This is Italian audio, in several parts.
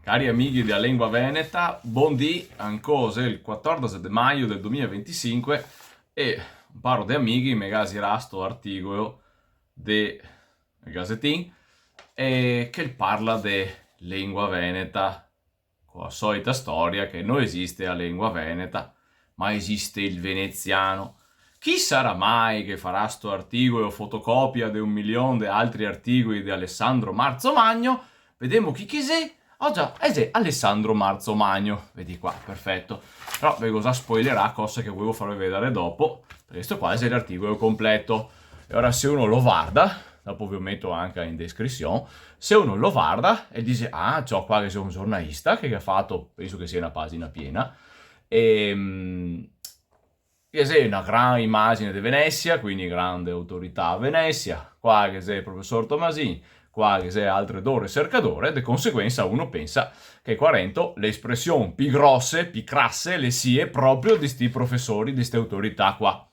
Cari amici della lingua veneta, buondì, ancora il 14 di maggio del 2025 e un paio di amici mi gasirà sto articolo del Gazettin che parla di lingua veneta, con la solita storia che non esiste la lingua veneta, ma esiste il veneziano. Chi sarà mai che farà sto articolo fotocopia di 1 milione di altri articoli di Alessandro Marzomagno? Vediamo chi sei. Oh già, è Alessandro Marzomagno. Vedi qua, perfetto. Però ve cosa spoilerà, cosa che volevo farvi vedere dopo. Questo qua è l'articolo completo. E ora se uno lo guarda, dopo vi metto anche in descrizione, se uno lo guarda e dice, ah, c'ho qua che sono un giornalista che ha fatto, penso che sia una pagina piena, che sei una gran immagine di Venezia, quindi grande autorità a Venezia, qua che sei il professor Tomasin, qua che sei altre due ricercatore, e di conseguenza uno pensa che qua rento le espressioni più grosse, più crasse, le sie proprio di sti professori, di ste autorità qua.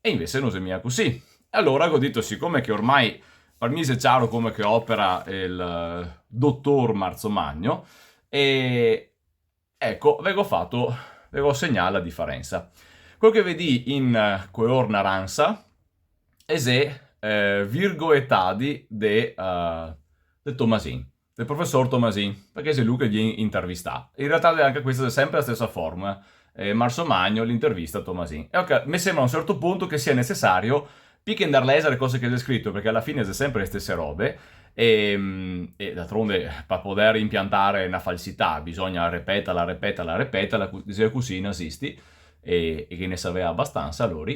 E invece non sembra così. E allora ho detto, siccome che ormai per me è chiaro come che opera il dottor Marzomagno, e ecco, avevo segnalato la differenza. Quel che vedi in Coorna Ransa è virgolettadi de Tomasin, del professor Tomasin, perché è lui che viene intervistato. In realtà anche questa è sempre la stessa forma. Marzo Magno, l'intervista a Tomasin. E ok, mi sembra a un certo punto che sia necessario piccare le cose che hai scritto, perché alla fine è sempre le stesse robe. E d'altronde per poter impiantare una falsità bisogna ripeterla, così nazisti e che ne sapeva abbastanza allora.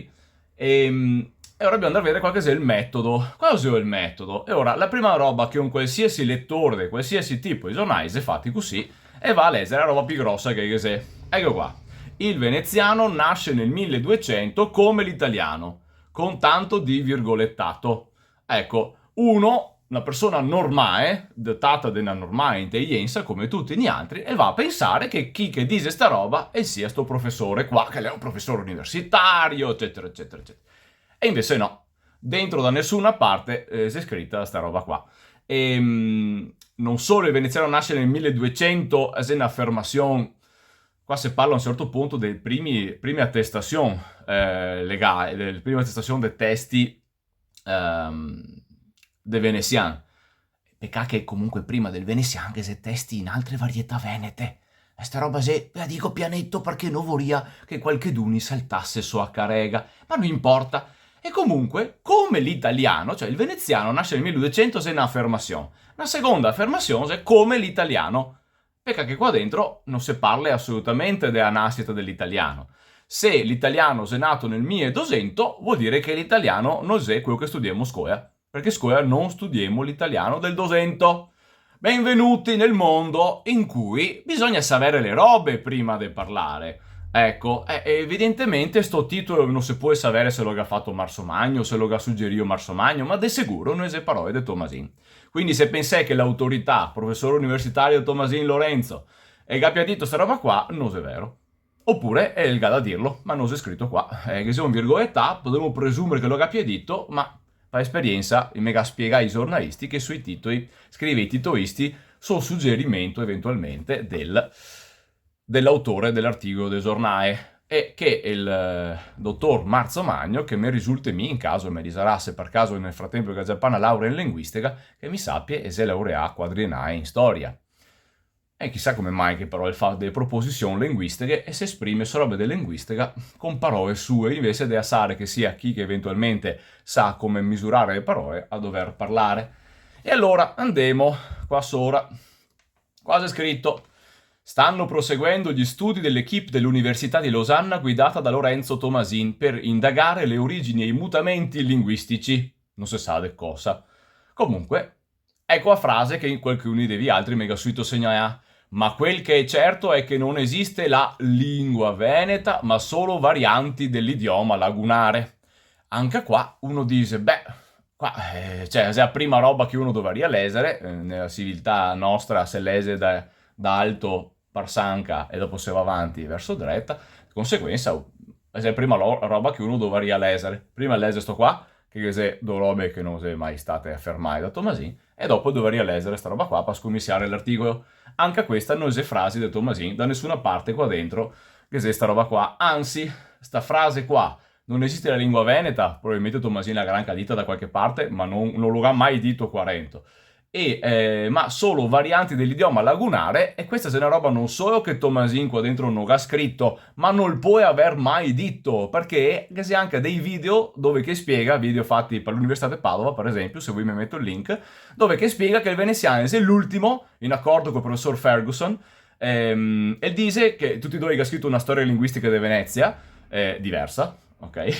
E ora dobbiamo andare a vedere qual è il metodo. Qual è il metodo? E ora, la prima roba che un qualsiasi lettore di qualsiasi tipo di giornali si è fatti così e va a leggere la roba più grossa che è. Ecco qua. Il veneziano nasce nel 1200 come l'italiano, con tanto di virgolettato. Ecco, una persona normale, dotata di una normale intelligenza come tutti gli altri, e va a pensare che chi che dice sta roba è sia sto professore qua, che è un professore universitario, eccetera, eccetera, eccetera. E invece no, dentro da nessuna parte si è scritta sta roba qua. Non solo il veneziano nasce nel 1200, è un'affermazione. Qua si parla a un certo punto delle prime attestazioni legali, delle prime attestazioni dei testi dei veneziani. Peccato che comunque prima del veneziano che si testi in altre varietà venete. E sta roba se, la dico pianetto perché non vorria che qualche duni saltasse su a carega. Ma non importa. E comunque, come l'italiano, cioè il veneziano nasce nel 1200 è un'affermazione. La seconda affermazione è come l'italiano. Pecca che qua dentro non si parla assolutamente della nascita dell'italiano. Se l'italiano è nato nel 1200, vuol dire che l'italiano non è quello che studiamo a scuola. Perché a scuola non studiamo l'italiano del 200. Benvenuti nel mondo in cui bisogna sapere le robe prima di parlare. Ecco, evidentemente sto titolo non si può sapere se lo ha fatto Marsomagno, se lo ha suggerito Marsomagno, ma di sicuro non è parole di Tomasin. Quindi se pensai che l'autorità, professore universitario Tomasin Lorenzo, e che abbia detto sta roba qua, non è vero. Oppure è il gada a dirlo, ma non è scritto qua. Che sia un virgoletta, potremmo presumere che lo abbia detto, ma per esperienza mi mega spiega ai giornalisti che sui titoli scrive i titolisti su suggerimento eventualmente dell'autore dell'articolo del giornale, e che il dottor Marzomagno, che mi risulta in caso mi risarà se per caso nel frattempo che ha già una laurea in linguistica, che mi sappia e se laurea quadriennale in storia. E chissà come mai che però fa delle proposizioni linguistiche e si esprime su roba della linguistica con parole sue, invece di assare che sia chi che eventualmente sa come misurare le parole a dover parlare. E allora andiamo qua sopra. Qua c'è scritto: stanno proseguendo gli studi dell'equipe dell'Università di Losanna guidata da Lorenzo Tomasin per indagare le origini e i mutamenti linguistici. Non si sa di cosa. Comunque, ecco la frase che qualcuno degli altri mega subito segnala. Ma quel che è certo è che non esiste la lingua veneta, ma solo varianti dell'idioma lagunare. Anche qua uno dice, beh, qua cioè, è la prima roba che uno dovrebbe leggere, nella civiltà nostra se lese da alto parsanca e dopo se va avanti verso dritta, di conseguenza è la prima roba che uno dovrebbe leggere. Prima legge sto qua, che se do robe che non si mai state affermate da Tomasin, e dopo dovrei leggere sta roba qua per scomissiare l'articolo. Anche questa non è frasi di Tomasin da nessuna parte qua dentro, che se sta roba qua, anzi, sta frase qua, non esiste la lingua veneta, probabilmente Tomasin la gran cadita da qualche parte, ma non lo ha mai detto Quarento. Ma solo varianti dell'idioma lagunare, e questa è una roba non solo che Tomasin qua dentro non ha scritto, ma non può aver mai detto, perché c'è anche dei video dove che spiega, video fatti per l'Università di Padova per esempio, se voi mi metto il link, dove che spiega che il veneziano è l'ultimo, in accordo con il professor Ferguson, e dice che tutti e due che ha scritto una storia linguistica di Venezia, diversa, ok?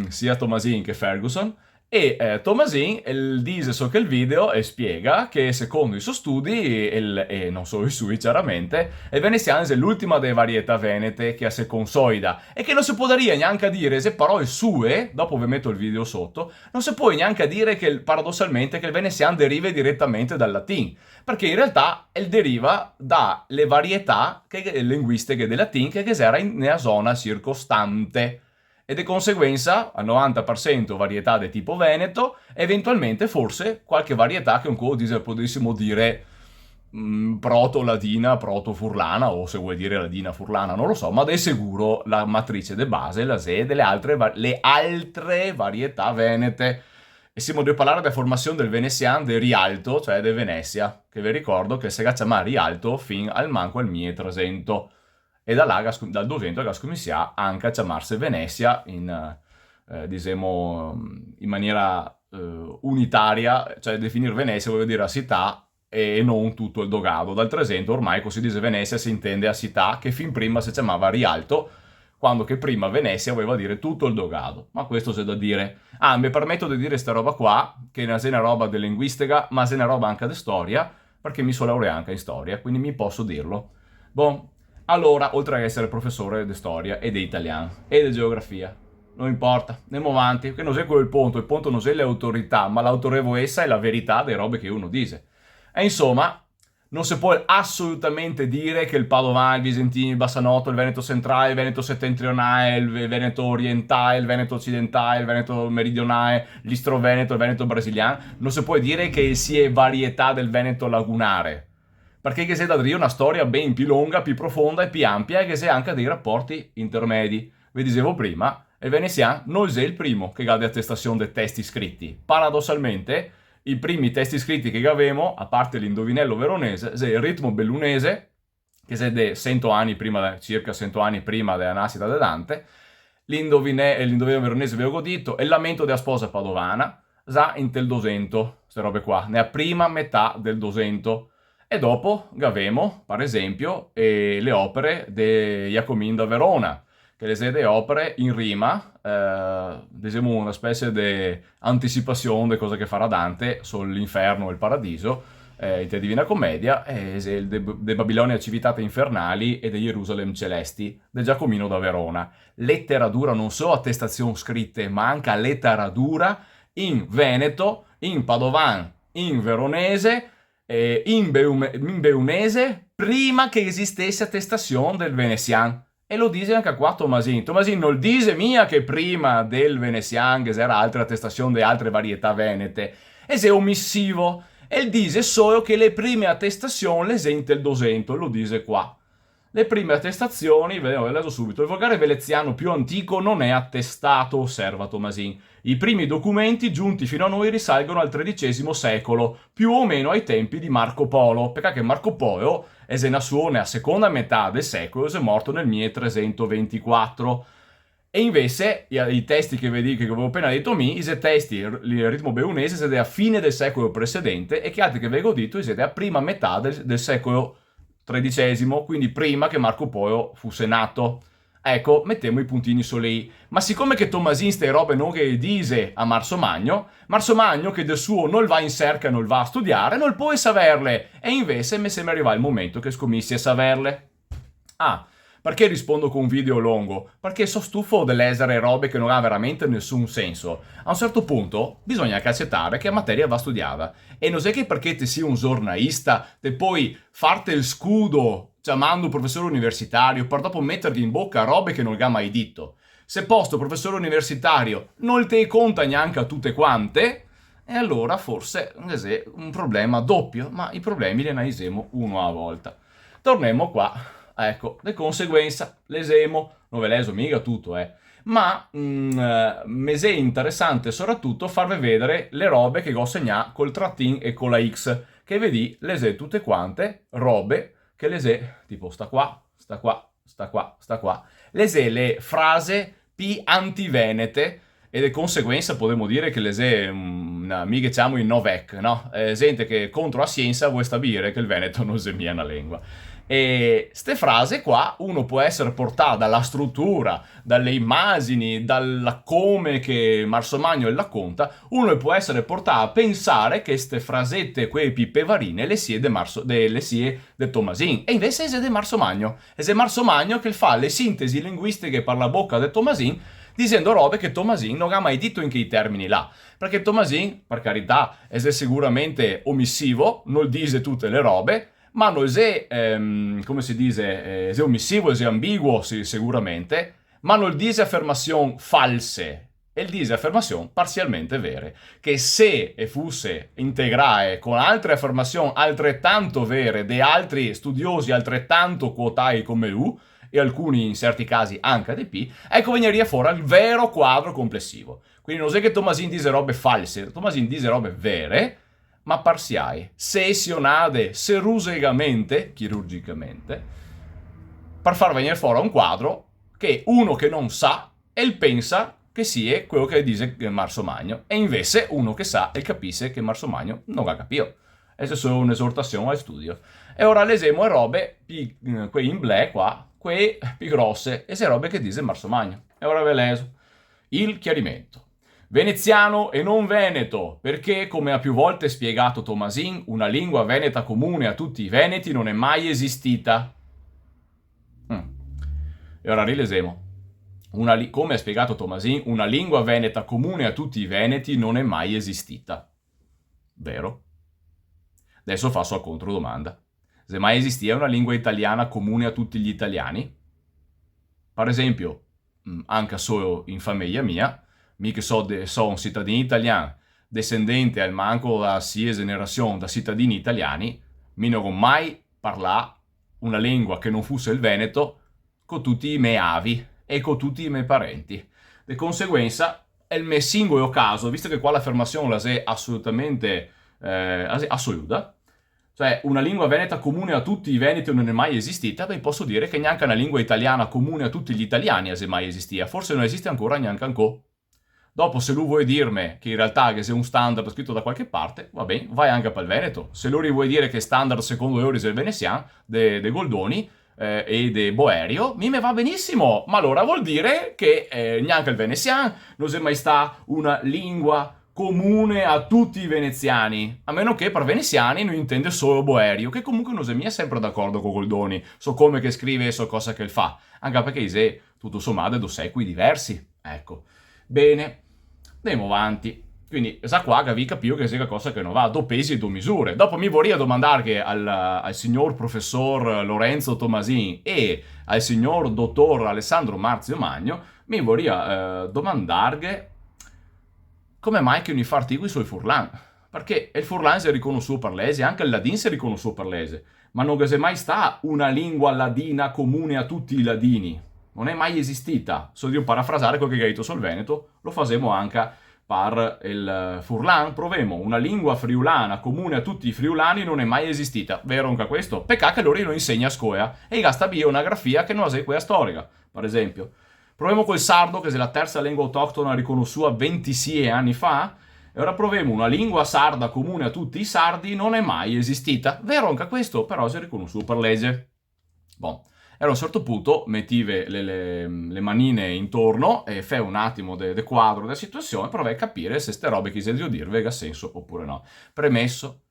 Sia Tomasin che Ferguson, e Tomasin dice so che il video e spiega che secondo i suoi studi, e non solo i suoi chiaramente, il veneziano è l'ultima delle varietà venete che si consolida, e che non si può neanche dire se parole sue, dopo vi metto il video sotto, non si può neanche dire che paradossalmente che il veneziano deriva direttamente dal latino, perché in realtà deriva dalle varietà linguistiche del latino che era nella zona circostante, e di conseguenza al 90% varietà di tipo veneto, eventualmente forse qualche varietà che un po' potessimo dire proto-ladina, proto-furlana, o se vuoi dire ladina-furlana, non lo so, ma di sicuro la matrice de base, la se delle le altre varietà venete. E siamo di parlare della formazione del veneziano del Rialto, cioè di Venezia, che vi ricordo che si chiama Rialto fin al manco al 1300. E da là, dal 200 che comincia anche a chiamarsi Venezia diciamo, in maniera unitaria, cioè definire Venezia vuol dire la città e non tutto il dogado. Dal 300 ormai così dice Venezia si intende a città che fin prima si chiamava Rialto, quando che prima Venezia voleva dire tutto il dogado. Ma questo c'è da dire. Mi permetto di dire sta roba qua, che è una roba di linguistica, ma è una roba anche di storia, perché mi sono laureato anche in storia, quindi mi posso dirlo. Bon, allora, oltre ad essere professore di storia e di italiano e di geografia, non importa, andiamo avanti, che non è quello il punto non è le autorità, ma l'autorevolezza e la verità delle robe che uno dice. E insomma, non si può assolutamente dire che il Padovano, il Visentino, il Bassanotto, il Veneto centrale, il Veneto settentrionale, il Veneto orientale, il Veneto occidentale, il Veneto meridionale, l'Istro-Veneto, il Veneto brasiliano, non si può dire che sia varietà del Veneto lagunare, perché che si da dire una storia ben più lunga, più profonda e più ampia, e che si ha anche dei rapporti intermedi. Vi dicevo prima, il veneziano non è il primo che ha di attestazione dei testi scritti. Paradossalmente, i primi testi scritti che avevamo, a parte l'indovinello veronese, è il ritmo bellunese, che è di 100 anni prima, circa 100 anni prima della nascita di Dante, l'indovinello veronese ve l'ho detto, e il lamento della sposa padovana, già in tel 200, queste robe qua, nella prima metà del 200. E dopo avevamo, per esempio, le opere di Jacomin da Verona, che le opere in rima, diciamo una specie di anticipazione di cosa che farà Dante sull'inferno e il paradiso, in te Divina Commedia, e de Babilonia civitate infernali e de Gerusalemme celesti, de Giacomino da Verona. Letteratura non solo attestazioni scritte, ma anche letteratura in veneto, in padovan, in veronese, in beunese, prima che esistesse attestazione del veneziano. E lo dice anche qua Tomasin. Tomasin non dice mia che prima del veneziano c'era altre attestazioni di altre varietà venete, e se omissivo, e dice solo che le prime attestazioni le sente il 200, lo dice qua. Le prime attestazioni, ve le leggo subito, il volgare veneziano più antico non è attestato, osserva Tomasin. I primi documenti giunti fino a noi risalgono al XIII secolo, più o meno ai tempi di Marco Polo, perché Marco Polo è nato nella seconda metà del secolo e è morto nel 1324. E invece i testi che vedi, che avevo appena detto i testi, il ritmo beunese siete a fine del secolo precedente, e che altri che avevo detto siete a prima metà del secolo XIII, quindi prima che Marco Polo fosse nato. Ecco, mettiamo i puntini su lì. Ma siccome che Tomasin ste robe non che dice a Marso Magno che del suo non va in cerca, non va a studiare, non può saperle. E invece mi sembra arrivare il momento che scomissi a saperle. Perché rispondo con un video lungo? Perché so stufo dell'essere robe che non ha veramente nessun senso. A un certo punto bisogna anche accettare che la materia va studiata. E non è che perché ti sia un giornalista, te puoi farti il scudo chiamando un professore universitario per dopo mettergli in bocca robe che non ha mai detto. Se posto professore universitario non te conta neanche a tutte quante, e allora forse è un problema doppio, ma i problemi li analizziamo uno alla volta. Torniamo qua, ecco, le conseguenze, l'esemo, non ve leso mica tutto, ma mi è interessante soprattutto farvi vedere le robe che ho segnato col trattin e con la X, che vedi le se tutte quante robe che le se, tipo sta qua, sta qua, sta qua, sta qua, le se le frasi P antivenete, e di conseguenza potremmo dire che l'ese mica siamo in Novec, no? Gente che contro la scienza vuole stabilire che il Veneto non sia mia una lingua. E ste frasi qua uno può essere portato dalla struttura, dalle immagini, dalla come che Marsomagno la conta, uno può essere portato a pensare che ste frasette, quelle pippevarine, le sie de Tomasin. E invece è de Marsomagno. È Marsomagno che fa le sintesi linguistiche per la bocca de Tomasin, dicendo robe che Tomasin non ha mai detto in quei termini là. Perché Tomasin, per carità, è sicuramente omissivo, non dice tutte le robe, ma non è, come si dice, è omissivo, è ambiguo sì, sicuramente, ma non dice affermazioni false, e dice affermazioni parzialmente vere, che se fosse integrare con altre affermazioni altrettanto vere di altri studiosi altrettanto quotai come lui, e alcuni in certi casi anche ADP, ecco veniria fuori il vero quadro complessivo. Quindi non è che Tomasin dice robe false, Tomasin dice robe vere, ma parziali, sessionate serusegamente, chirurgicamente, per far venire fuori un quadro che uno che non sa e pensa che sia quello che dice Marsomagno, e invece uno che sa e capisce che Marsomagno non ha capito. Questa è solo un'esortazione al studio. E ora l'esemo è robe, quei in black qua, quei più grosse, e se robe che dice Marsomagno. E ora ve leso. Il chiarimento. Veneziano e non veneto, perché, come ha più volte spiegato Tomasin, una lingua veneta comune a tutti i veneti non è mai esistita. E ora rilesemo. Come ha spiegato Tomasin, una lingua veneta comune a tutti i veneti non è mai esistita. Vero? Adesso faccio la controdomanda. Se mai esistia una lingua italiana comune a tutti gli italiani? Per esempio, anche solo in famiglia mia, mica so un cittadino italiano, descendente al manco da sia generazione da cittadini italiani, mi non ho mai parlato una lingua che non fosse il veneto con tutti i miei avi e con tutti i miei parenti. Di conseguenza, è il mio singolo caso, visto che qua l'affermazione la è assolutamente assoluta, cioè una lingua veneta comune a tutti i veneti non è mai esistita, beh posso dire che neanche una lingua italiana comune a tutti gli italiani è mai esistita, forse non esiste ancora neanche ancora. Dopo, se lui vuoi dirmi che in realtà che sia un standard scritto da qualche parte, va bene, vai anche per il Veneto. Se lui vuoi dire che è standard secondo le ore del veneziano, de Goldoni e de Boerio, mi va benissimo, ma allora vuol dire che neanche il veneziano non è mai stata una lingua comune a tutti i veneziani, a meno che per veneziani non intende solo Boerio, che comunque non è sempre d'accordo con Goldoni, so come che scrive e so cosa che fa, anche perché se tutto sommato do secoli diversi, ecco. Bene, andiamo avanti. Quindi, sa qua che vi capisco che sia qualcosa che non va, do pesi e do misure. Dopo mi vorrei domandare al signor professor Lorenzo Tomasin e al signor dottor Alessandro Marzio Magno, mi vorrei domandare come mai che non fa articoli sul Furlan. Perché il Furlan si è riconosciuto per l'ese, anche il ladin si è riconosciuto per l'ese, ma non è mai sta una lingua ladina comune a tutti i ladini. Non è mai esistita. Se io parafrasare quello che ho detto sul Veneto, lo facciamo anche per il Furlan. Provemo una lingua friulana comune a tutti i friulani non è mai esistita. Vero anche questo? Peccato che loro lo insegna a scuola e gasta via una grafia che non ha quella storica, per esempio. Proviamo col sardo, che è la terza lingua autoctona riconosciuta 26 anni fa. E ora proviamo una lingua sarda comune a tutti i sardi non è mai esistita. Vero anche questo, però si è riconosciuto per legge. Bon. E a un certo punto mettive le manine intorno e fai un attimo de quadro della situazione, provai a capire se ste robe che devo dirvi ha senso oppure no. Premesso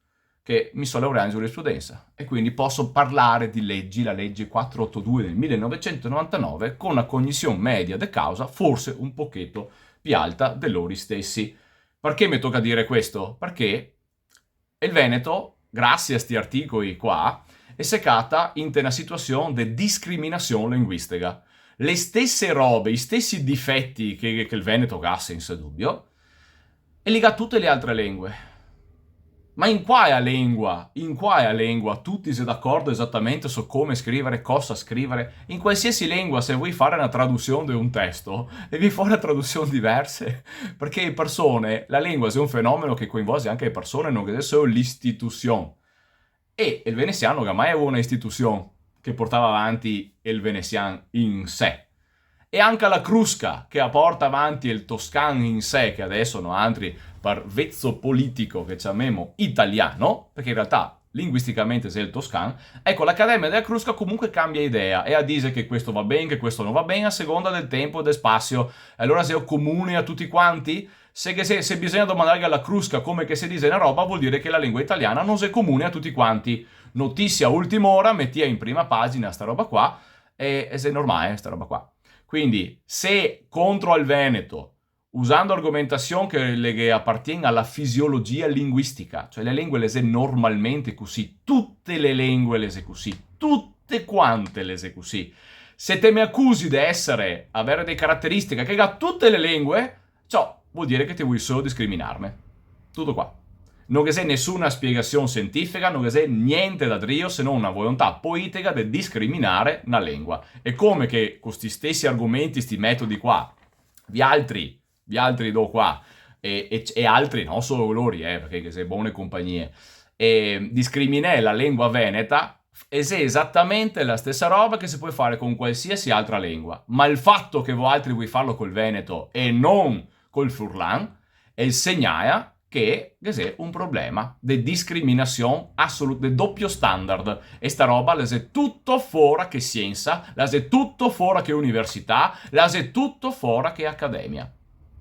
che mi sono laureato in giurisprudenza e quindi posso parlare di leggi, la legge 482 del 1999, con una cognizione media de causa forse un pochetto più alta di loro stessi. Perché mi tocca dire questo? Perché il Veneto, grazie a sti articoli qua, è seccata in una situazione di discriminazione linguistica. le stesse robe, i stessi difetti che il Veneto ha senza dubbio, e li ha tutte le altre lingue. Ma in quale lingua tutti si d'accordo esattamente su come scrivere, cosa scrivere? In qualsiasi lingua, se vuoi fare una traduzione di un testo, devi fare traduzioni diverse, perché le persone, la lingua è un fenomeno che coinvolge anche le persone, non è solo l'istituzione. E il veneziano che mai aveva una istituzione che portava avanti il veneziano in sé. E anche la Crusca, che porta avanti il toscano in sé, che adesso non altri per vezzo politico che chiamiamo italiano, perché in realtà linguisticamente sei il toscano, ecco, l'Accademia della Crusca comunque cambia idea e dice che questo va bene, che questo non va bene, a seconda del tempo e del spazio. Allora se è comune a tutti quanti, se bisogna domandare alla Crusca come che si dice una roba, vuol dire che la lingua italiana non è comune a tutti quanti. Notizia ultima ora, mettia in prima pagina sta roba qua, e è normale sta roba qua. Quindi, se contro il Veneto, usando argomentazione che appartiene alla fisiologia linguistica, cioè le lingue le se normalmente così, tutte le lingue le se così, tutte quante le se così. Se te mi accusi di avere delle caratteristiche che ha tutte le lingue, ciò vuol dire che ti vuoi solo discriminarmi. Tutto qua. Non c'è nessuna spiegazione scientifica, non c'è niente da dire se non una volontà politica di discriminare una lingua. E come che con questi stessi argomenti, questi metodi qua, vi altri do qua, e altri, non solo loro, perché sei buone compagnie, e discriminare la lingua veneta, è esattamente la stessa roba che si può fare con qualsiasi altra lingua. Ma il fatto che voi altri vuoi farlo col veneto e non col furlan è il segnale che è un problema di discriminazione assoluta, di doppio standard. E sta roba la è tutto fuori che scienza, la è tutto fuori che università, la è tutto fuori che accademia.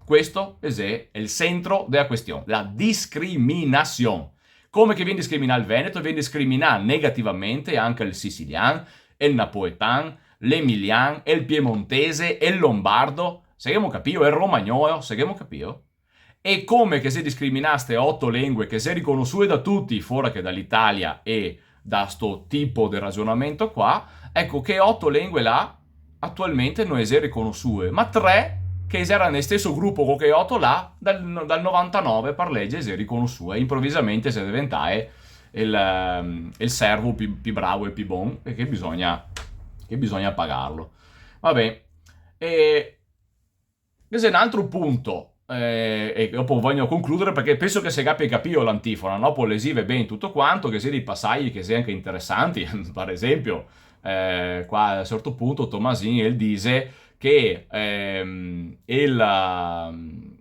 Questo è il centro della questione, la discriminazione. Come che viene discriminato il Veneto, viene discriminato negativamente anche il siciliano, il napoletano, l'emiliano, il piemontese, il lombardo, seguiamo capito, il romagnolo, seguiamo capito? E come che se discriminaste 8 lingue che si riconosciute da tutti, fuori che dall'Italia e da sto tipo di ragionamento qua, ecco che 8 lingue là attualmente non si riconosciute, ma 3 che erano nel stesso gruppo con che 8 là dal 99 per legge si riconosciute, improvvisamente si diventare il servo più bravo e più buono e che bisogna pagarlo. Vabbè, e questo è un altro punto. E dopo voglio concludere perché penso che si capito l'antifona, no? Poi lesive bene tutto quanto, che sia dei passaggi che siano anche interessanti. Per esempio, qua a un certo punto Tomasini dice che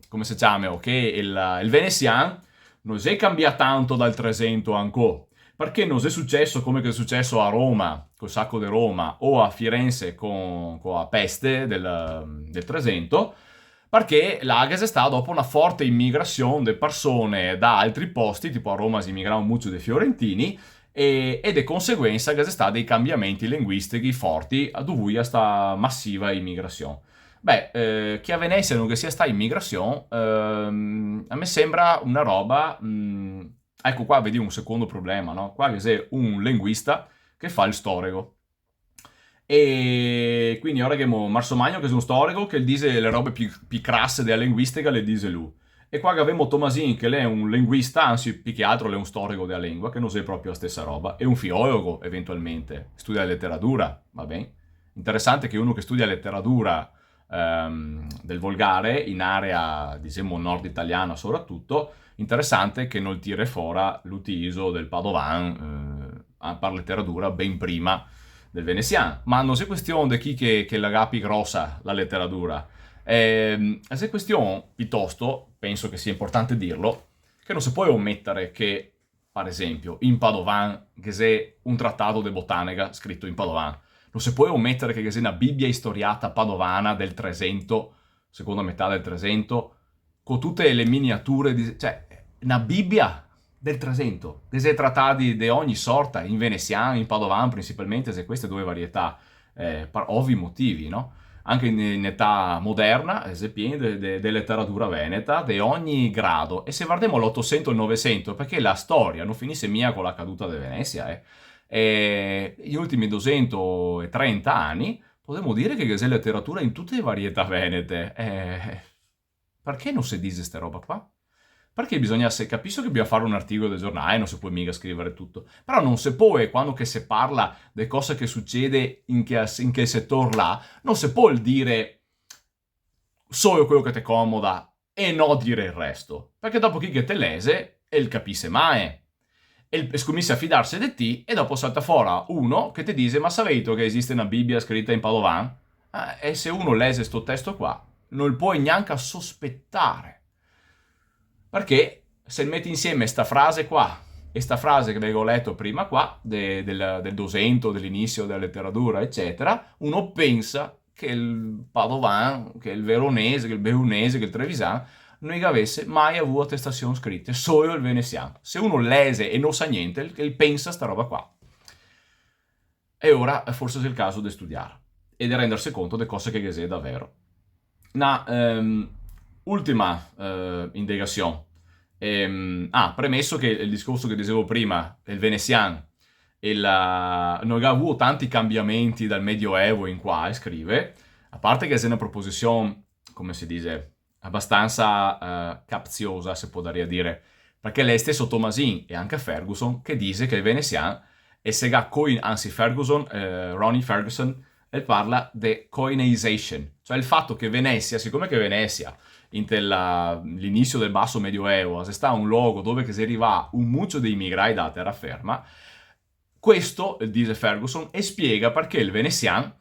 come si chiama? Che il veneziano non si cambia tanto dal 300 ancora, perché non è successo come che è successo a Roma, col sacco di Roma, o a Firenze con la peste del 300, perché l'Agas è stata dopo una forte immigrazione di persone da altri posti, tipo a Roma si immigravano molto dei fiorentini, e di conseguenza che c'è stati dei cambiamenti linguistici forti dovuti a questa massiva immigrazione. Beh, che a Venezia non che sia sta immigrazione, a me sembra una roba. Ecco qua vedi un secondo problema, no? Qua c'è un linguista che fa il storico. E quindi ora che Marso Magno che è un storico che dice le robe più crasse della linguistica le dice lui. E qua che abbiamo Tomasin che lei è un linguista, anzi più che altro lei è un storico della lingua, che non è proprio la stessa roba, e un filologo eventualmente, studia letteratura, va bene? Interessante che uno che studia letteratura del volgare in area, diciamo, nord italiana soprattutto, interessante che non tira fuori l'utilizzo del padovan per letteratura ben prima del veneziano, ma non è questione di chi che la capi grossa la letteratura, è questione piuttosto, penso che sia importante dirlo, che non si può omettere che, per esempio, in Padovan, che c'è un trattato di botanica scritto in Padovan, non si può omettere che c'è una Bibbia istoriata padovana del 300, seconda metà del 300, con tutte le miniature, cioè, una Bibbia del 300, dei trattati di ogni sorta, in veneziano, in padovan principalmente, se queste due varietà, per ovvi motivi, no? Anche in età moderna, è pieno di letteratura veneta, di ogni grado. E se guardiamo l'800 e il 900, perché la storia non finisce mia con la caduta di Venezia, e gli ultimi 230 anni Potremmo dire che è letteratura in tutte le varietà venete. Perché non si dice sta roba qua? Perché bisogna, se capisco che bisogna fare un articolo del giornale, non si può mica scrivere tutto, però non si può, e quando che si parla di cose che succede in che settore là, non si può dire solo quello che ti comoda e no dire il resto, perché dopo chi che te lese, e il capisse mai. E scommesse a fidarsi di te, e dopo salta fuori uno che ti dice: ma sapete che esiste una Bibbia scritta in Padovan? E se uno lese sto testo qua, non il puoi neanche sospettare. Perché se metti insieme sta frase qua e sta frase che avevo letto prima qua, del dosento, dell'inizio della letteratura, eccetera, uno pensa che il Padovan, che il Veronese, che il Beunese, che il Trevisan non avesse mai avuto attestazioni scritte, solo il veneziano. Se uno lese e non sa niente, il pensa sta roba qua. E ora forse è il caso di studiare e di rendersi conto delle cose che è davvero. Una ultima indagazione. Premesso che il discorso che dicevo prima, il veneziano, non ha avuto tanti cambiamenti dal Medioevo in qua, scrive, a parte che è una proposizione, come si dice, abbastanza capziosa, se può dare a dire, perché lei stesso Thomasin e anche Ferguson che dice che il veneziano e sega anzi Ferguson, Ronnie Ferguson, e parla di coinization, cioè il fatto che Venezia, siccome che Venezia l'inizio del basso medioevo se sta un luogo dove che si arriva un mucchio di immigrati da terraferma, questo, dice Ferguson, e spiega perché il veneziano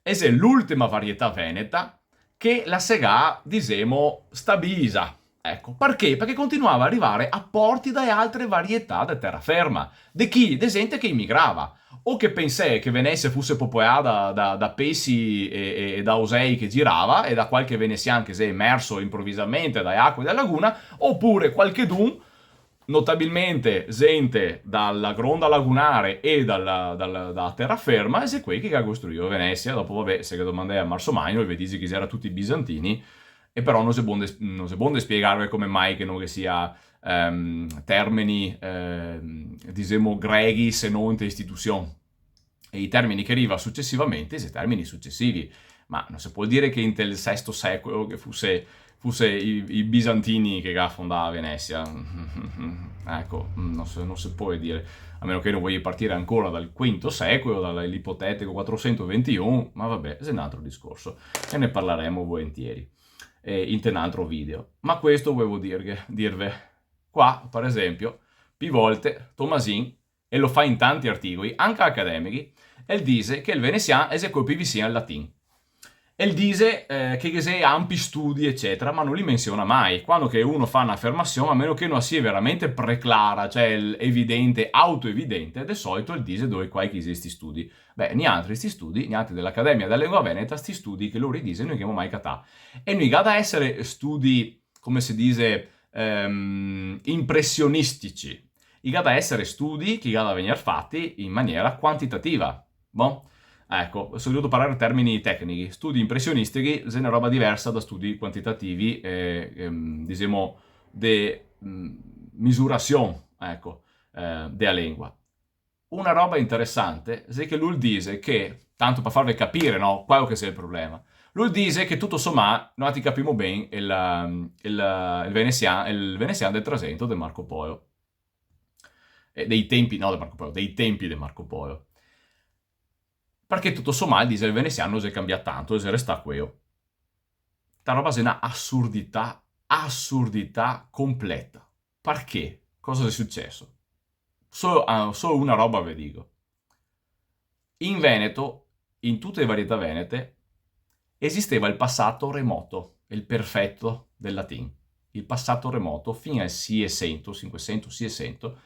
è l'ultima varietà veneta che la sega, diciamo, stabilizza. Ecco, perché? Perché continuava ad arrivare apporti da altre varietà di terraferma, di chi? De gente che immigrava, o che pensava che Venezia fosse popolata da pesci e da osei che girava, e da qualche veneziano che si è immerso improvvisamente dalle acque della laguna, oppure qualche dun, notabilmente gente dalla gronda lagunare e dalla terraferma, e se quei che ha costruito Venezia. Dopo, vabbè, se che domandai a Marsomagno, e vedi che erano tutti bizantini, e però non si può spiegare come mai che non che sia termini, diciamo, greghi se non in istituzione. E i termini che arriva successivamente, sono termini successivi, ma non si può dire che in il VI secolo che fosse i bizantini che ha fondato Venezia. Ecco, non si può dire, a meno che non voglia partire ancora dal V secolo, dall'ipotetico 421, ma vabbè, è un altro discorso, e ne parleremo volentieri in un altro video. Ma questo volevo dirvi. Qua, per esempio, più volte Thomasin, e lo fa in tanti articoli, anche accademici, e dice che il veneziano è come PVC al latino. E dice che sei ampi studi, eccetera, ma non li menziona mai. Quando che uno fa un'affermazione, a meno che non sia veramente preclara, cioè evidente, autoevidente, di solito il dice dove qua che esisti studi. Beh, niente questi studi, niente dell'Accademia della Lingua Veneta, sti studi che loro dice non abbiamo mai catà. E non ha da essere studi, come si dice, impressionistici. Ha da essere studi che ha da venire fatti in maniera quantitativa. Bon? Ecco, sono dovuto parlare in termini tecnici. Studi impressionistici è una roba diversa da studi quantitativi, diciamo, di misurazione, ecco, della lingua. Una roba interessante è che lui dice che, tanto per farvi capire, no, quello che sia il problema, lui dice che tutto sommato, noi ti capiamo bene il veneziano del Trecento di Marco Polo. Dei tempi, no, di Marco Polo, dei tempi di Marco Polo. Perché tutto sommato dice il veneziano si è cambiato tanto e si resta quello. Sta roba è una assurdità completa. Perché? Cosa è successo? Solo una roba vi dico. In Veneto, in tutte le varietà venete, esisteva il passato remoto, il perfetto del latino. Il passato remoto fino al 600, 500, 600,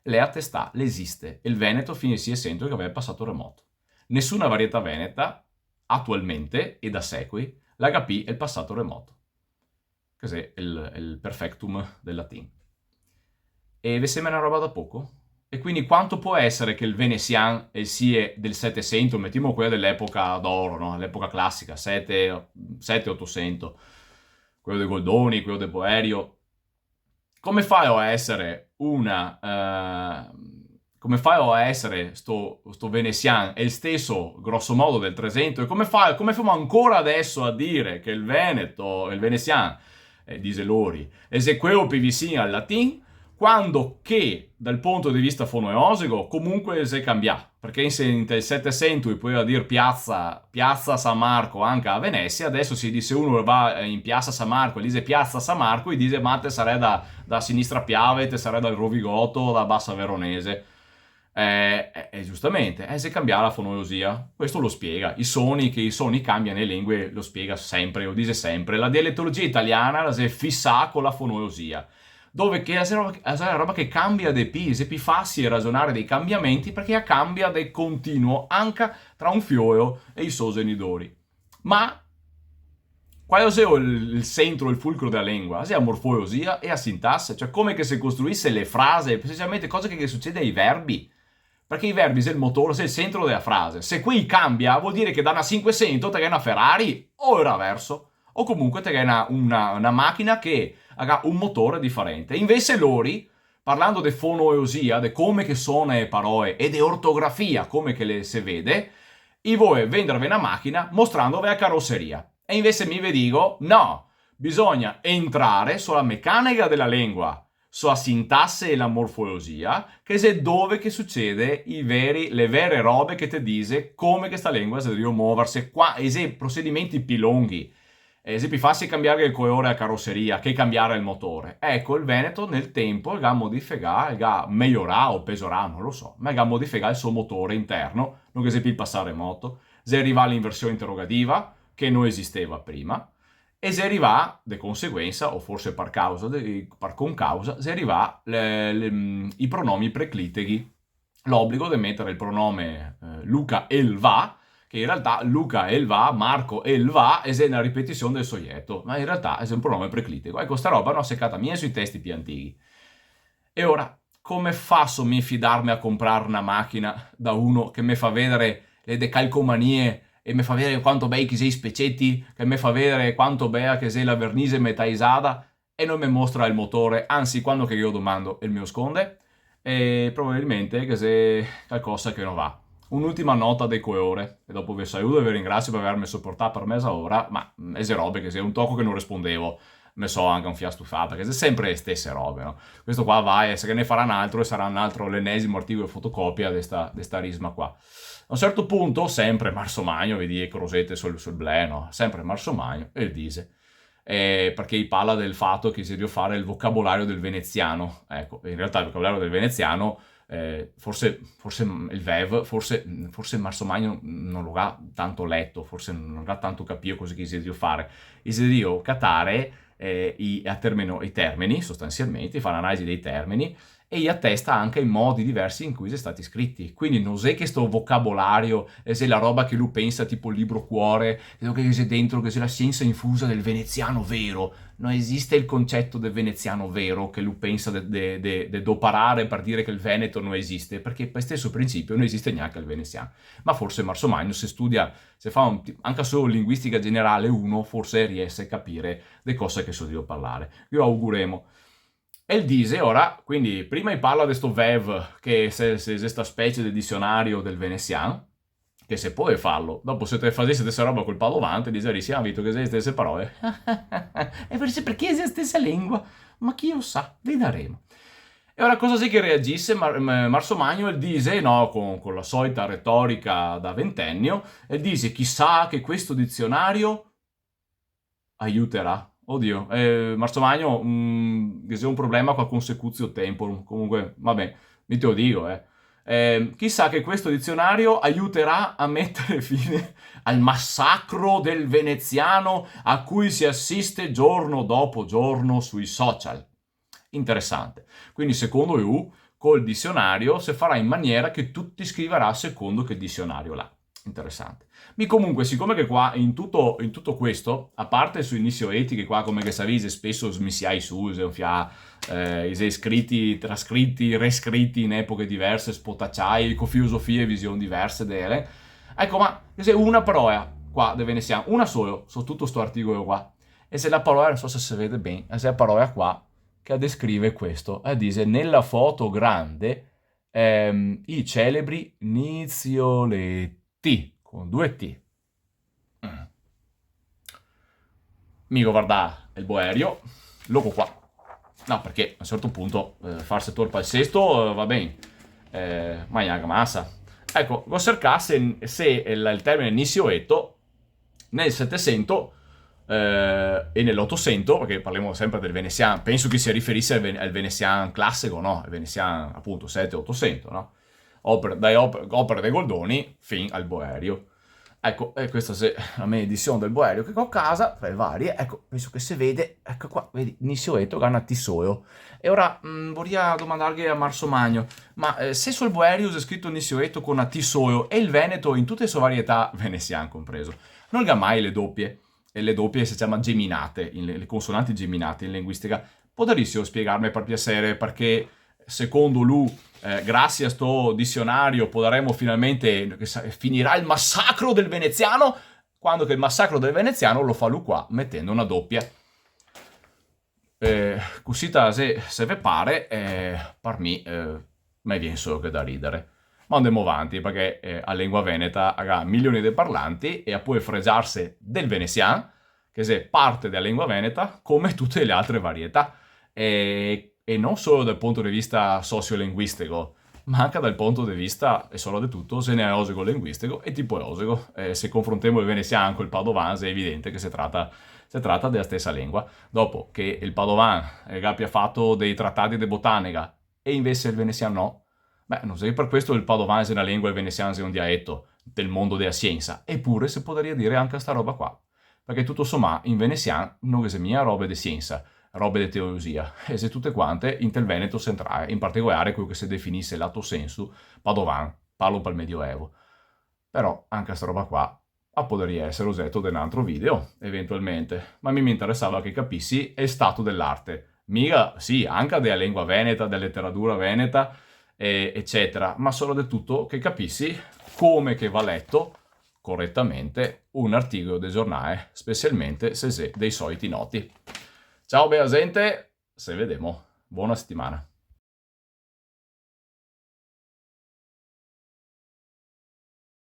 le attestà, l'esiste. Il Veneto fino al 600 che aveva il passato remoto. Nessuna varietà veneta, attualmente e da secoli, l'HP è il passato remoto. Cos'è il perfectum del latino. E vi sembra una roba da poco? E quindi quanto può essere che il veneziano e il SIE del 700, mettiamo quella dell'epoca d'oro, no? L'epoca classica, 700-800, quello dei Goldoni, quello del Boerio, come fa a essere una come fai a essere sto veneziano è il stesso grosso modo del 300 e come famo ancora adesso a dire che il Veneto, il veneziano, dice Lori, esequeo PVC al latin, quando che dal punto di vista fonoeosico comunque si è cambiato, perché in il 700 poteva dire piazza San Marco anche a Venezia, adesso si dice uno va in piazza San Marco e dice piazza San Marco e dice ma te sarei da sinistra Piave, te sarei dal Rovigoto, da Bassa Veronese. Giustamente, se cambia la fonologia, questo lo spiega. I suoni cambiano le lingue, lo spiega sempre, lo dice sempre. La dialettologia italiana la si fissa con la fonologia, dove che è una roba che cambia dei pi, se pi fassi ragionare dei cambiamenti, perché cambia del continuo anche tra un fioio e i suoi genitori. Ma qual è il centro, il fulcro della lingua? È a morfologia e a sintasse, cioè come che si costruisse le frasi, specialmente cose che succede ai verbi. Perché i verbi sono il motore, sono il centro della frase. Se qui cambia, vuol dire che da una 500 te hai una Ferrari o il reverso. O comunque te hai una macchina che ha un motore differente. Invece Lori, parlando di fonoeosia, di come che sono le parole e di ortografia, come che le si vede, i vuoi vendervi una macchina mostrandovi la carrozzeria. E invece mi vi dico, no, bisogna entrare sulla meccanica della lingua, sulla sintasse e la morfologia, che è dove che succede le vere robe che ti dice come questa lingua si deve muoversi, qua, procedimenti più lunghi. Esempi facili cambiare il colore a carrozzeria che cambiare il motore. Ecco, il Veneto nel tempo ha modificato, ha migliorato o peggiorato, non lo so, ma ha modificato il suo motore interno, non che il passare moto, si arriva all'inversione interrogativa, che non esisteva prima, e si arriva, di conseguenza, o forse per concausa, si arriva i pronomi precliteghi. L'obbligo di mettere il pronome Luca e il va, che in realtà Luca e il va, Marco e il va, è una ripetizione del soggetto, ma in realtà è un pronome preclitico. Ecco, sta roba non seccata mia sui testi più antichi. E ora, come faccio a fidarmi a comprare una macchina da uno che mi fa vedere le decalcomanie e mi fa vedere quanto bei che sei i specietti, che mi fa vedere quanto bella che sei la vernise metaisata e non mi mostra il motore, anzi quando che io domando il mio sconde, e probabilmente che sei qualcosa che non va. Un'ultima nota dei ore, e dopo vi saluto e vi ringrazio per avermi sopportato per mezza ora, ma è robe che se un tocco che non rispondevo, me so anche un fia stufato, perché è sempre le stesse robe, no? Questo qua va e se ne farà un altro e sarà un altro l'ennesimo articolo di fotocopia di sta risma qua. A un certo punto, sempre Marso Magno, vedi Crosette sul blé, no? Sempre Marso Magno, e il dice. Perché parla del fatto che si deve fare il vocabolario del veneziano. Ecco, in realtà il vocabolario del veneziano, forse il VEV, forse Marso Magno non lo ha tanto letto, forse non ha tanto capito cosa che si deve fare. E si deve catare i termini, sostanzialmente, fa l'analisi dei termini, e gli attesta anche i modi diversi in cui sono stati scritti. Quindi non è che sto vocabolario è la roba che lui pensa tipo il libro cuore, che c'è dentro, che c'è la scienza infusa del veneziano vero. Non esiste il concetto del veneziano vero che lui pensa de doparare per dire che il Veneto non esiste, perché per stesso principio non esiste neanche il veneziano. Ma forse Marso Magno, se studia, se fa anche solo linguistica generale 1, forse riesce a capire le cose che so io parlare. Io auguremo. E il dise ora, quindi prima parla di questo VEV, che è questa specie di dizionario del veneziano, che se puoi farlo, dopo se te facessi questa roba col padovante, dice, sì, ha visto che sei le stesse parole. E perché è la stessa lingua? Ma chi lo sa, vedremo. E ora cosa sì che reagisse Marso Magno e dise, no, con la solita retorica da ventennio, e dise, chissà che questo dizionario aiuterà. Oddio, Marso Magno, che sia un problema con la consecutio temporum, comunque, vabbè, mi te lo dico, chissà che questo dizionario aiuterà a mettere fine al massacro del veneziano a cui si assiste giorno dopo giorno sui social. Interessante. Quindi secondo you, col dizionario si farà in maniera che tutti scriverà secondo che dizionario là. Interessante. Comunque, siccome che qua in tutto questo, a parte su inizio etiche qua, come che savise, spesso smisiai su, scritti, trascritti, rescritti in epoche diverse, spotacciai, con filosofie e visioni diverse delle. Ecco, ma se una parola qua dove ne siamo, una sola, su tutto sto articolo qua, e se la parola, non so se si vede bene, se la parola qua che descrive questo, dice nella foto grande I celebri Nizioletti, con 2 T. Mi guarda il boerio, loco qua. No, perché a un certo punto farsi torpa il sesto va bene, ma è massa. Ecco, go cercasse se il termine Nisioeto nel 700 e nell'800, perché parliamo sempre del veneziano, penso che si riferisse al veneziano classico, no? Il veneziano appunto 7-800, no? Opere dei Goldoni fin al Boerio. Ecco, e questa è la mia edizione del Boerio che ho a casa, tra le varie, ecco, penso che si vede, ecco qua, vedi, Nisioeto, Ganna Tissoio. E ora vorrei domandargli a Marso Magno, ma se sul Boerio è scritto Nisioeto con a Tissoio e il Veneto in tutte le sue varietà, veneziane compreso, non ha mai le doppie? E le doppie si chiamano geminate, le consonanti geminate in linguistica. Potresti spiegarmi per piacere perché secondo lui, grazie a sto dizionario, potremo finalmente, finirà il massacro del veneziano, quando che il massacro del veneziano lo fa lui qua, mettendo una doppia. Così se vi pare, per me, mi viene solo che da ridere. Ma andiamo avanti, perché a lingua veneta ha milioni di parlanti e può fregiarsi del veneziano, che è parte della lingua veneta, come tutte le altre varietà. E non solo dal punto di vista sociolinguistico, ma anche dal punto di vista, e solo di tutto, se ne è osico linguistico e tipo osico. Se confrontiamo il veneziano con il padovano, è evidente che si tratta della stessa lingua. Dopo che il padovano abbia fatto dei trattati di botanica e invece il veneziano no, beh, non so che per questo il padovano è una lingua e il veneziano è un dialetto del mondo della scienza. Eppure si potrebbe dire anche sta roba qua. Perché tutto sommato in veneziano non è mia roba di scienza, roba di teologia, e se tutte quante in tel Veneto centrale, in particolare quello che si definisse lato sensu padovan, parlo per il Medioevo. Però anche sta roba qua potrebbe essere oggetto di un altro video, eventualmente, ma mi interessava che capissi il stato dell'arte. Mica, sì, anche della lingua veneta, della letteratura veneta, eccetera, ma solo del tutto che capissi come che va letto correttamente un articolo del giornale, specialmente se sei dei soliti noti. Ciao bella gente, se vediamo. Buona settimana.